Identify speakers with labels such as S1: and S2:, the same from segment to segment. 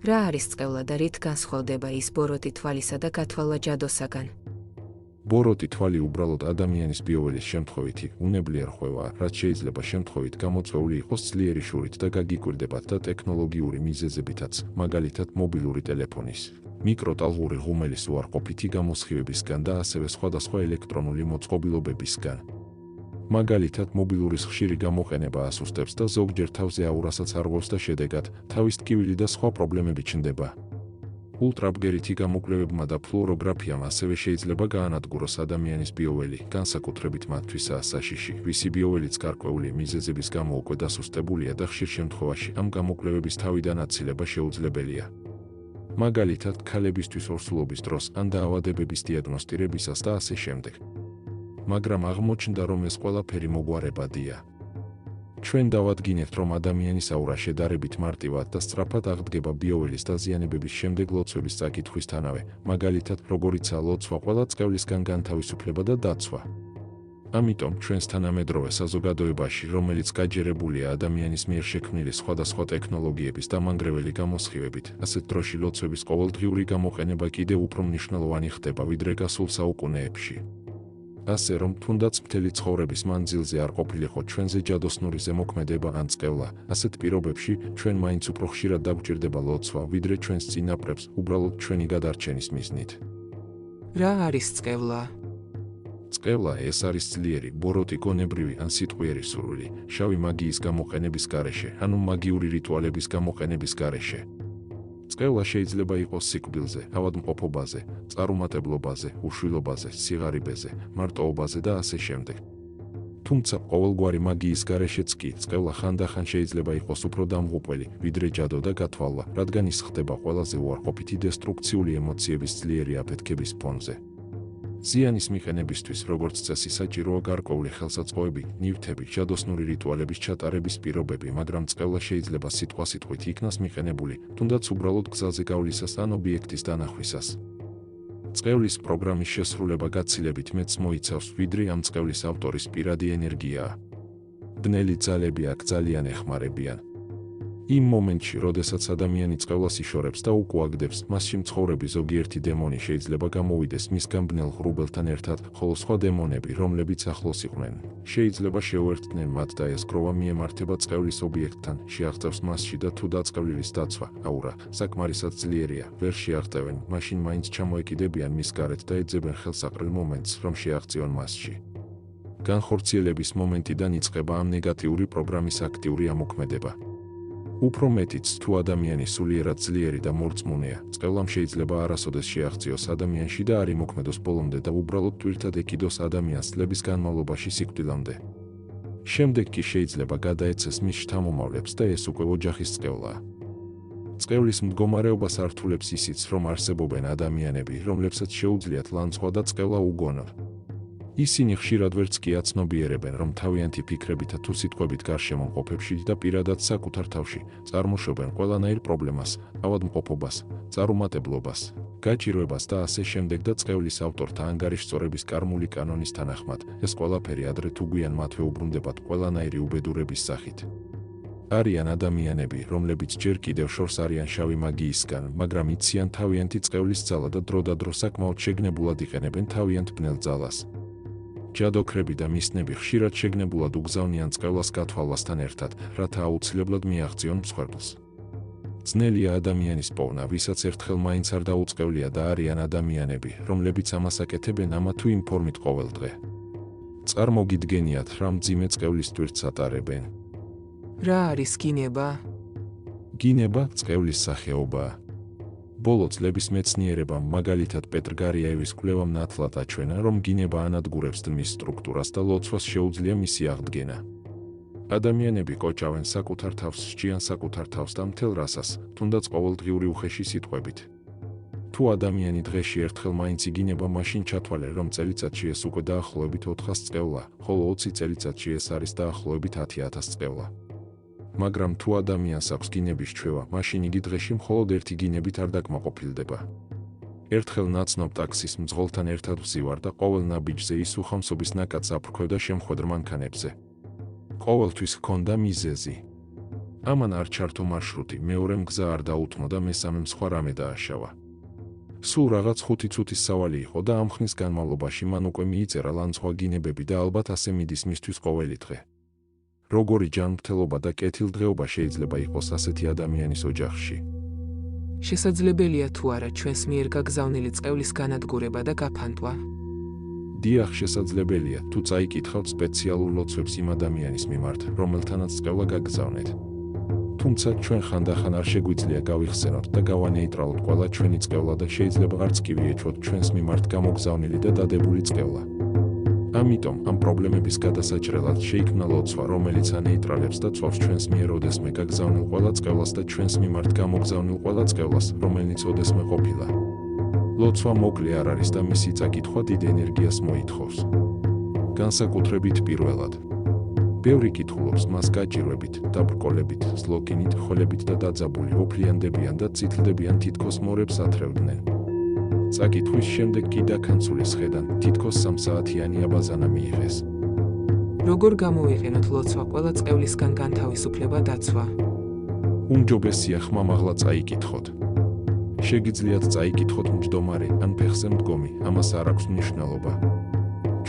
S1: რა არის წყევლა და რით განსხვავდება ის ბოროტი თვალისა და გათვალვა ჯადოსაგან?
S2: ბოროტი თვალი უბრალოდ ადამიანის ბიოველის შემთხვევითი უნებლიე რხვევაა, რაც შეიძლება შემთხვევით გამოწვეული იყოს ძლიერი შურით და გაგიკვირდებათ და ტექნოლოგიური მიზეზებითაც, მაგალითად მობილური ტელეფონის, მიკროტალღური ღუმელის უარყოფითი გამოსხივებისგან და ასევე სხვადასხვა ელექტრონული მოწყობილობებისგან. მაგალითად მობილურის ხშირი გამოყენება ასუსტებს და ზოგჯერ თავზე აურასაც არღვევს და შედეგად თავის ტკივილი და სხვა პრობლემები ჩნდება. ულტრაბგერითი გამოკვლევებმა და ფლუოროგრაფიამ ასევე შეიძლება გაანადგუროს ადამიანის ბიოველი, განსაკუთრებით მათთვისაა საშიში, ვისი ბიოველიც გარკვეული მიზეზების გამო უკვე დასუსტებულია და ხშირ შემთხვევაში ამ გამოკვლევების თავიდან აცილება შეუძლებელია. მაგალითად, ქალებისთვის ორსულობის დროს ან დაავადებების დიაგნოსტირებისას და ასე შემდეგ. მაგრამ აღმოჩნდა, რომ ეს ყველაფერი მოგვარებადია. ჩვენ დავადგინებთ, რომ ადამიანის აურა შედარებით მარტივად და სწრაფად აღდგება ბიოველის დაზიანებების შემდეგ ლოცვების წაკითხვისთანავე, მაგალითად, როგორიცაა ლოცვა ყველა წყევლისგან განთავისუფლება და დაცვა. ამიტომ ჩვენს თანამედროვე საზოგადოებაში, რომელიც გაჯერებულია ადამიანის მიერ შექმნილი სხვადასხვა ტექნოლოგიების დამანგრეველი გამოსხივებით, ასეთ დროში ლოცვების ყოველდღიური გამოყენება კიდევ უფრო მნიშვნელოვანი ხდება, ვიდრე გასულ საუკუნეებში. ასე რომ თუნდაც მთელი ცხოვრების მანძილზე არ ყოფილიყო ჩვენზე ჯადოსნური ზემოქმედება ან წყევლა, ასეთ პირობებში ჩვენ მაინც უფრო ხშირად დაგვჭირდება ლოცვა, ვიდრე ჩვენს წინაპრებს, უბრალოდ ჩვენი გადარჩენის მიზნით.
S1: რა არის წყევლა?
S2: წყევლა ეს არის ძლიერი, ბოროტი გონებრივი ან სიტყვიერი სურვილი, შავი მაგიის გამოყენების გარეშე, ანუ მაგიური რიტუალების გამოყენების გარეშე. წყევლა შეიძლება იყოს სიკვდილზე, ავადმყოფობაზე, წარუმატებლობაზე, უშვილობაზე, სიღარიბეზე, მარტოობაზე და ასე შემდეგ. თუმცა ყოველგვარი მაგიის გარეშეც კი წყევლა ხანდახან შეიძლება იყოს უფრო დამღუპველი, ვიდრე ჯადო და გათვალვა, რადგან ის ხდება ყველაზე უარყოფითი დესტრუქციული ემოციების ძლიერი აფეთქების ფონზე. ზიანის მიყენებისთვის, როგორც წესი, საჭიროა გარკვეული ხელსაწყოები, ნივთები, ჯადოსნური რიტუალების ჩატარების პირობები, მაგრამ წყევლა შეიძლება სიტყვასიტყვით იქნას მიყენებული, თუნდაც უბრალოდ გზაზე გავლისას ან ობიექტის დანახვისას. წყევლის პროგრამის შესრულება გაცილებით მეტს მოიცავს, ვიდრე ამ წყევლის ავტორის პირადი ენერგიაა. ბნელი ძალები აქ ძალიან ეხმარებიან. იმ მომენტში, როდესაც ადამიანი წყევლას იშორებს და უკუაგდებს, მასში მცხოვრები ზოგიერთი დემონი შეიძლება გამოვიდეს მისგან ბნელ ღრუბელთან ერთად, ხოლო სხვა დემონები, რომლებიც ახლოს იყვნენ, შეიძლება შეუერთდნენ მათ და ეს გროვა მიემართება წყევლის ობიექტთან, შეაღწევს მასში და თუ დაწყევლილის დაცვა, აურა, საკმარისად ძლიერია, ვერ შეაღწევენ, მაშინ მაინც ჩამოეკიდებიან მის გარეთ და ეძებენ ხელსაყრელ მომენტს, რომ შეაღწიონ მასში. განხორციელების მომენტიდან იწყება ამ ნეგატიური პროგრამის აქტიური ამოქმედება. უფრო მეტიც, თუ ადამიანი სულიერად ძლიერი და მორწმუნეა, წყევლამ შეიძლება არასოდეს შეაღწიოს ადამიანში და არ იმოქმედოს ბოლომდე და უბრალოდ ტვირთად ეკიდოს ადამიანს წლების განმავლობაში სიკვდილამდე. შემდეგ კი შეიძლება გადაეცეს მის შთამომავლებს და ეს უკვე ოჯახის წყევლაა. წყევლის მდგომარეობას ართულებს ისიც, რომ არსებობენ ადამიანები, რომლებსაც შეუძლიათ ლანძღვა და წყევლა უგონონ. ისინი ხშირად ვერც კი აცნობიერებენ, რომ თავიანთი ფიქრებითა თუ სიტყვებით გარშემოყოფებში და პირადად საკუთარ თავში წარმოშობენ ყველანაირ პრობლემას, ავადმყოფობას, წარუმატებლობას, გაჭირვებას და ასე შემდეგ და წყევლის ავტორთა ანგარიშწორების კარმული კანონის თანახმად, ეს ყველაფერი ადრე თუ გვიან მათვე უბრუნდებათ ყველანაირი უბედურების სახით. არიან ადამიანები, რომლებიც ჯერ კიდევ შორს არიან შავი მაგიისგან, მაგრამ იციან თავიანთი წყევლის ძალა და დრო და დრო საკმაოდ შეგნებულად იყენებენ თავიანთ ბნელ ძალას. ჯადოქრები და მისნები ხშირად შეგნებულად უგზავნიან წყევლას გათვალვასთან ერთად, რათა აუცილებლად მიაღწიონ მსხვერპლს. ძნელია ადამიანის პოვნა, ვისაც ერთხელ მაინც არ დაუწყევლია და არიან ადამიანები, რომლებიც ამას აკეთებენ ამა თუ იმ ფორმით ყოველდღე. წარმოგიდგენიათ, რა მძიმე წყევლის ტვირთს ატარებენ.
S1: რა არის გინება?
S2: გინება წყევლის სახეობაა. ბოლო წლების მეცნიერებამ, მაგალითად პეტრ გარიაევის კვლევამ ნათლად აჩვენა, რომ გინება ანადგურებს დმის სტრუქტურას და ლოცვას შეუძლია მისი აღდგენა. ადამიანები კოჭავენ საკუთარ თავს, სჯიან საკუთარ თავს და მთელ რასას, თუნდაც ყოველდღიური უხეში სიტყვებით. თუ ადამიანი დღეში ერთხელ მაინც იგინება, მაშინ ჩათვალე, რომ წელიწადში ეს უკვე დაახლოებით 400 წყევლა, ხოლო 20 წელიწადში ეს არის დაახლოებით 10,000 წყევლა. მაგრამ თუ ადამიანს აქვს გინების ჩვევა, მაშინ იგი დღეში მხოლოდ ერთი გინებით არ დაკმაყოფილდება. ერთხელ ნაცნობ ტაქსის მძღოლთან ერთად ვზივარ და ყოველ ნაბიჯზე ის უხამსობის ნაკადს აფრქვევდა შემხვედრ მანქანებზე. ყოველთვის ჰქონდა მიზეზი. ამან არ ჩართო მარშრუტი, მეორემ გზა არ დაუთმო და მესამემ სხვა რამე დააშავა. სულ რაღაც 5 წუთის სავალი იყო და ამ ხნის განმავლობაში მან უკვე მიიწერა ლანძღვა გინებები და ალბათ ასე მიდის მისთვის ყოველი დღე. როგორი ჯანმრთელობა და კეთილდღეობა შეიძლება იყოს ასეთი ადამიანის ოჯახში?
S3: შესაძლებელია თუ არა ჩვენს მიერ გაგზავნილი წყევლის განადგურება და გაფანტვა?
S2: დიახ, შესაძლებელია, თუ წაიკითხავთ სპეციალურ ლოცვებს იმ ადამიანის მიმართ, რომელთანაც წყევლა გაგზავნეთ. თუმცა ჩვენ ხანდახან არ შეგვიძლია გავიხსენოთ და გავანეიტრალოთ ყველა ჩვენი წყევლა და შეიძლება არც კი ვიეჩვოთ ჩვენს მიმართ გამოგზავნილი და დადებული წყევლა. ამიტომ ამ პრობლემების გადასაჭრელად შეიქმნა ლოცვა, რომელიც ანეიტრალებს და წვავს ჩვენს მიერ ოდესმე გაგზავნილ ყველა წყევლას და ჩვენს მიმართ გამოგზავნილ ყველა წყევლას, რომელიც ოდესმე ყოფილა. ლოცვა მოკლე არ არის და მისი წაკითხვა დიდ ენერგიას მოითხოვს. განსაკუთრებით პირველად. ბევრი კითხულობს მას გაჭირვებით, დაბრკოლებით, ზლოკინით, ხოლებით და დაძაბული ოფლიანდებიან და წითლდებიან თითქოს მორებს ათრევდნენ. წაკითხვის შემდეგ კი დაქანცულის ხედან თითქოს 3 საათიანი აბაზანა მიიღეს.
S3: როგორ გამოვიყენოთ ლოცვა ყველა წყევლისგან განთავისუფლება დაცვა?
S2: უმჯობესია ხმამაღლა წაიკითხოთ. შეგიძლიათ წაიკითხოთ მჯდომარე ან ფეხზე მდგომი, ამას არ აქვს მნიშვნელობა.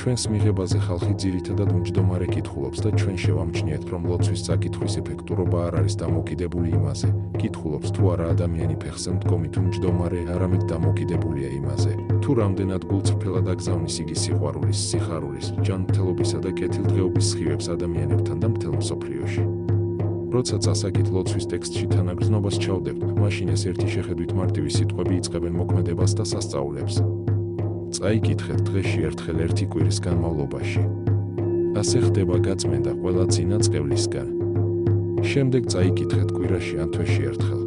S2: ჩვენს მიღებაზე ხალხი ძირითადად მჯდომარე კითხულობს და ჩვენ შევამჩნიეთ, რომ ლოცვის წაკითხვის ეფექტურობა არ არის დამოკიდებული იმაზე, კითხულობს თუ არა ადამიანი ფეხზე მდგომი თუ მჯდომარე, არამედ დამოკიდებულია იმაზე, თუ რამდენად გულწრფელად აგზავნის იგი სიყვარულის, სიხარულის, ჯანმრთელობისა და კეთილდღეობის სხივებს ადამიანებთან და მთელ მსოფლიოში. როცა წასაგით ლოცვის ტექსტში თანაგრძნობას ჩავდებთ, მაშინ ეს ერთი შეხედვით მარტივი სიტყვები იწყებენ მოქმედებას და სასწაულებს. წაიკითხეთ დღეში ერთხელ ერთი კვირის განმავლობაში. ასე ხდება გაწმენდა ყველა წინა წყევლისგან. შემდეგ წაიკითხეთ კვირაში ან თვეში ერთხელ.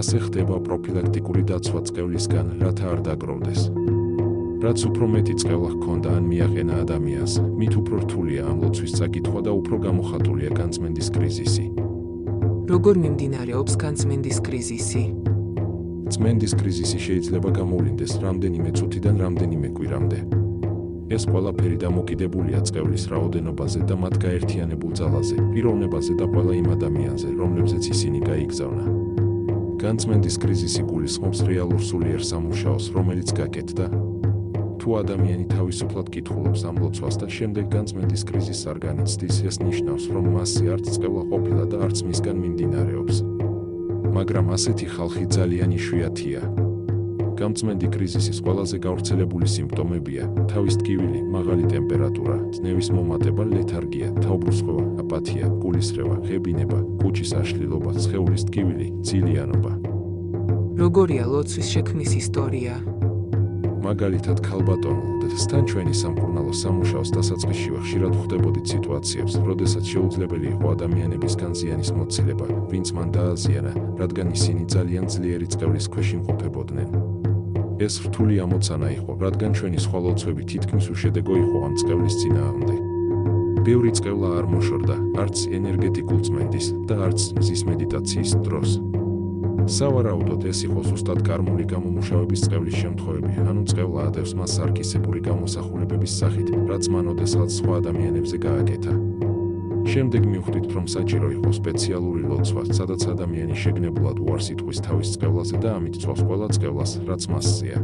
S2: ასე ხდება პროფილაქტიკური დაცვა წყევლისგან, რათა არ დაგროვდეს. რაც უფრო მეტი წყევლა ჰქონდა ან მიაყენა ადამიანს, მით უფრო რთულია ამ ლოცვის წაკითხვა და უფრო გამოხატულია განწმენდის კრიზისი.
S3: როგორ მიმდინარეობს განწმენდის კრიზისი?
S2: წმენდის კრიზისი შეიძლება გამოვლინდეს რამდენიმე წუთიდან რამდენიმე კვირამდე. ეს ყველაფერი დამოკიდებულია წყევლის რაოდენობაზე და მათ გაერთიანებულ ძალაზე, პიროვნებაზე და ყველა იმ ადამიანზე, რომლებზეც ისინი გაიგზავნა. განწმენდის კრიზისი გულისხმობს რეალურ სულიერ სამუშაოს, რომელიც გაკეთდა. თუ ადამიანი თავისუფლად კითხულობს ამ ლოცვას და შემდეგ განწმენდის კრიზისს არ განიცდის, ეს ნიშნავს, რომ მასზე არც წყევლა ყოფილა და არც მისგან მიმდინარეობს. მაგრამ ასეთი ხალხი ძალიან იშვიათია. გამწმენდი კრიზისის ყველაზე გავრცელებული სიმპტომებია: თავის ტკივილი, მაღალი ტემპერატურა, ძნევის მომატება, ლეთარგია, თაუბრუსხვევა, აპათია, გულისრევა, ღებინება, კუჭის აშლილობა, სხეულის ტკივილი, ძილიანობა.
S3: როგორია ლოცვის შექმნის ისტორია?
S2: მაგალითად ქალბატონთან ჩვენი სამკურნალო სამუშაოს დასაწყისშივე ხშირად ვხვდებოდით სიტუაციებს, როდესაც შეუძლებელი იყო ადამიანებისგან ზიანის მოცილება, ვინც მან დააზიანა, რადგან ისინი ძალიან ძლიერი წყევლის ქვეშ იმყოფებოდნენ. ეს რთული ამოცანა იყო, რადგან ჩვენი სხვა ლოცვები თითქმის უშედეგო იყო ამ წყევლის წინააღმდეგ. ბევრი წყევლა არ მოშორდა, არც ენერგეტიკულ წმენდის და არც მზის მედიტაციის დროს. სავარაუდოდ ეს იყო ზუსტად კარმული გამომუშავების წყევლის შემთხვევები, ანუ წყევლა ადევს მას სარკისებური გამოსახულებების სახით, რაც მან ოდესღაც სხვა ადამიანებზე გააკეთა. შემდეგ მივხვდით, რომ საჭირო იყო სპეციალური ლოცვა, სადაც ადამიანი შეგნებულად უარს იტყვის თავის წყევლაზე და ამით წვავს ყველა წყევლას, რაც მასზეა.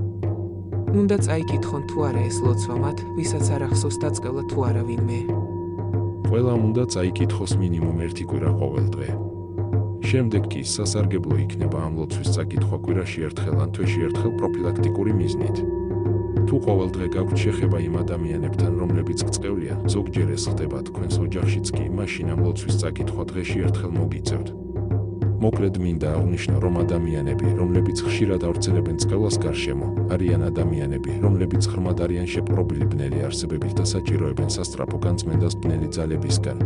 S3: უნდა წაიკითხონ თუ არა ეს ლოცვა მათ, ვისაც არ ახსოვს დაწყევლა თუ არა ვინმე.
S2: ყველამ უნდა წაიკითხოს მინიმუმ 1 კვირა ყოველ დღე. შემდეგ კი სასარგებლო იქნება ამ ლოცვის წაკითხვა კვირაში ერთხელ ან თვეში ერთხელ პროფილაქტიკური მიზნით. თუ ყოველ დღე გაქვთ შეხება იმ ადამიანებთან, რომლებიც გწყევლიან, ზოგჯერ ეს ხდება თქვენს ოჯახშიც კი, მაშინ ამ ლოცვის წაკითხვა დღეში ერთხელ მოგიწევთ. მოკლედ მინდა აღნიშნო, რომ ადამიანები, რომლებიც ხშირად ავრცელებენ წყევლას გარშემო, არიან ადამიანები, რომლებიც ღრმად არიან შეპყრობილი ბნელი არსებებით და საჭიროებენ სასწრაფო განწმენდას ბნელი ძალებისგან.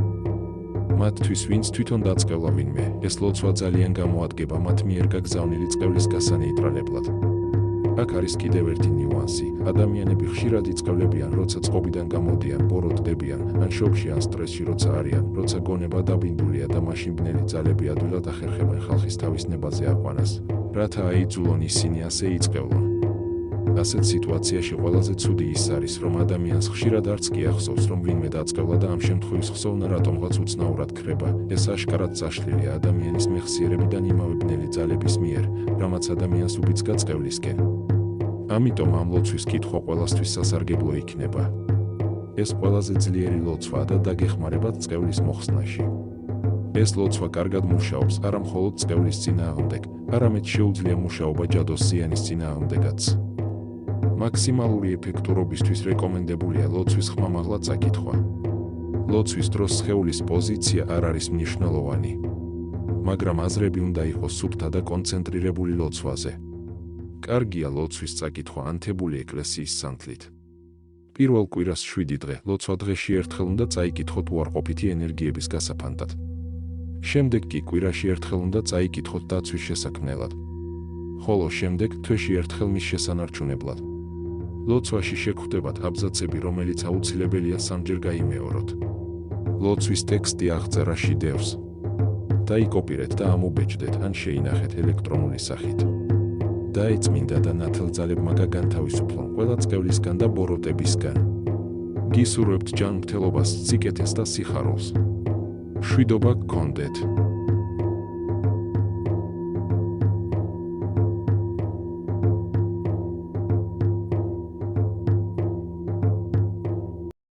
S2: მათთვის, ვინც თვითონ დაწყევლა ვინმე, ეს ლოცვა ძალიან გამოადგება მათ მიერ გაგზავნილი წყევლის გასანეიტრალებლად. აქ არის კიდევ ერთი ნიუანსი. ადამიანები ხშირად იწყევლებიან, როცა წყობიდან გამოდიან, ბოროტდებიან, ან შოკში ან სტრესში როცა არიან, როცა გონება დაბინდულია და მაშინ ბნელი ძალები ადვილად ახერხებენ ხალხის თავის ნებაზე აყვანას, რათა აიძულონ ისინი ასე იწყევლონ. ასეთ სიტუაციაში ყველაზე ცუდი ის არის, რომ ადამიანს ხშირად არც კი ახსოვს, რომ ვინმე დაწყევლა და ამ შემთხვევის ხსოვნა რატომღაც უცნაურად ქრება. ეს აშკარად წაშლილია ადამიანის მეხსიერებიდან იმავე ბნელი ძალების მიერ, რამაც ადამიანს უბიძგა წყევლისკენ. ამიტომ ამ ლოცვის კითხვა ყველასთვის სასარგებლო იქნება. ეს ყველაზე ძლიერი ლოცვაა და დაგეხმარებათ წყევლის მოხსნაში. ეს ლოცვა კარგად მუშაობს არა მხოლოდ წყევლის წინააღმდეგ, არამედ შეუძლია მუშაობა ჯადოს ზიანის წინააღმდეგაც. მაქსიმალური ეფექტურობისთვის რეკომენდებულია ლოცვის ხმამაღლა წაკითხვა. ლოცვის დროს სხეულის პოზიცია არ არის მნიშვნელოვანი, მაგრამ აზრები უნდა იყოს სუფთა და კონცენტრირებული ლოცვაზე. კარგია ლოცვის წაკითხვა ანთებული ეკლესიის სანთლით. პირველ კვირას 7 დღე, ლოცვა დღეში ერთხელ უნდა წაიკითხოთ უარყოფითი ენერგიების გასაფანტად. შემდეგ კი კვირაში ერთხელ უნდა წაიკითხოთ დაცვის შესაქმნელად, ხოლო შემდეგ თვეში ერთხელ მის შესანარჩუნებლად. ლოცვაში შეგვხვდებათ აბზაცები, რომელიც აუცილებელია სამჯერ გაიმეოროთ. ლოცვის ტექსტი აღწერაში დევს. დაიკოპირეთ და ამობეჭდეთ ან შეინახეთ ელექტრონული სახით. დაეწმინდა და ნათელძალებმა გაგანთავისუფლონ ყველა წყევლისგან და ბოროტებისგან. გისურვებთ ჯანმრთელობას, სიკეთეს და სიხარულს. მშვიდობა გქონდეთ.